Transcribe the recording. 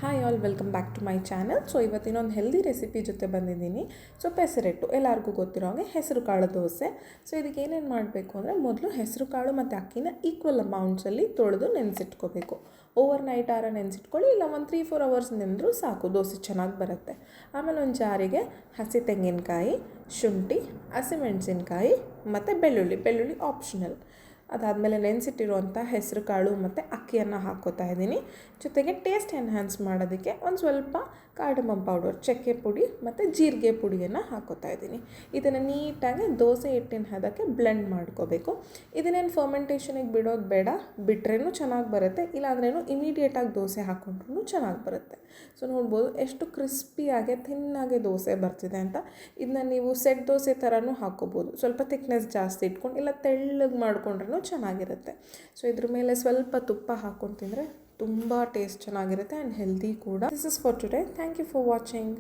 Hi all, welcome back to my channel. So ಇವತ್ತಿನೊಂದು healthy recipe ಜೊತೆ ಬಂದಿದ್ದೀನಿ. So ಪೆಸರೆಟ್ಟು ಎಲ್ಲರಿಗೂ ಗೊತ್ತಿರೋ ಹಾಗೆ ಹೆಸರು ಕಾಳು ದೋಸೆ. ಸೊ ಇದಕ್ಕೆ ಏನೇನು ಮಾಡಬೇಕು ಅಂದರೆ, ಮೊದಲು ಹೆಸರು ಕಾಳು ಮತ್ತು ಅಕ್ಕಿನ ಈಕ್ವಲ್ ಅಮೌಂಟ್ಸಲ್ಲಿ ತೊಳೆದು ನೆನೆಸಿಟ್ಕೋಬೇಕು. ಓವರ್ ನೈಟ್ ನೆನೆಸಿಟ್ಕೊಳ್ಳಿ, ಇಲ್ಲ ಒಂದು 3-4 ಅವರ್ಸ್ ನೆನೆದ್ರೂ ಸಾಕು, ದೋಸೆ ಚೆನ್ನಾಗಿ ಬರುತ್ತೆ. ಆಮೇಲೆ ಒಂದು ಜಾರಿಗೆ ಹಸಿ ತೆಂಗಿನಕಾಯಿ, ಶುಂಠಿ, ಹಸಿಮೆಣಸಿನ್ಕಾಯಿ ಮತ್ತು ಬೆಳ್ಳುಳ್ಳಿ ಆಪ್ಷನಲ್. ಅದಾದಮೇಲೆ ನೆನೆಸಿಟ್ಟಿರುವಂಥ ಹೆಸರು ಕಾಳು ಮತ್ತು ಅಕ್ಕಿಯನ್ನು ಹಾಕ್ಕೋತಾ ಇದ್ದೀನಿ. ಜೊತೆಗೆ ಟೇಸ್ಟ್ ಎನ್ಹ್ಯಾನ್ಸ್ ಮಾಡೋದಕ್ಕೆ ಒಂದು ಸ್ವಲ್ಪ ಕಾರ್ಡಮಮ್ ಪೌಡರ್, ಚಕ್ಕೆ ಪುಡಿ ಮತ್ತು ಜೀರಿಗೆ ಪುಡಿಯನ್ನು ಹಾಕ್ಕೋತಾ ಇದ್ದೀನಿ. ಇದನ್ನು ನೀಟಾಗಿ ದೋಸೆ ಹಿಟ್ಟಿನ ಹದಕ್ಕೆ ಬ್ಲೆಂಡ್ ಮಾಡ್ಕೋಬೇಕು. ಇದನ್ನೇನು ಫರ್ಮೆಂಟೇಷನಿಗೆ ಬಿಡೋದು ಬೇಡ, ಬಿಟ್ರೇನು ಚೆನ್ನಾಗಿ ಬರುತ್ತೆ, ಇಲ್ಲಾಂದ್ರೇನು ಇಮಿಡಿಯೇಟಾಗಿ ದೋಸೆ ಹಾಕ್ಕೊಂಡ್ರೂ ಚೆನ್ನಾಗಿ ಬರುತ್ತೆ. ಸೊ ನೋಡ್ಬೋದು ಎಷ್ಟು ಕ್ರಿಸ್ಪಿಯಾಗಿ ಥಿನ್ನಾಗೆ ದೋಸೆ ಬರ್ತಿದೆ ಅಂತ. ಇದನ್ನ ನೀವು ಸೆಟ್ ದೋಸೆ ಥರನೂ ಹಾಕ್ಕೋಬೋದು, ಸ್ವಲ್ಪ ಥಿಕ್ನೆಸ್ ಜಾಸ್ತಿ ಇಟ್ಕೊಂಡು, ಇಲ್ಲ ತೆಳ್ಳಗೆ ಮಾಡ್ಕೊಂಡ್ರೂ ಚೆನ್ನಾಗಿರುತ್ತೆ. ಸೊ ಇದ್ರ ಮೇಲೆ ಸ್ವಲ್ಪ ತುಪ್ಪ ಹಾಕ್ಕೊಂಡು ತಿಂದರೆ ತುಂಬ ಟೇಸ್ಟ್ ಚೆನ್ನಾಗಿರುತ್ತೆ ಆ್ಯಂಡ್ ಹೆಲ್ದಿ ಕೂಡ. This is for today. Thank you for watching.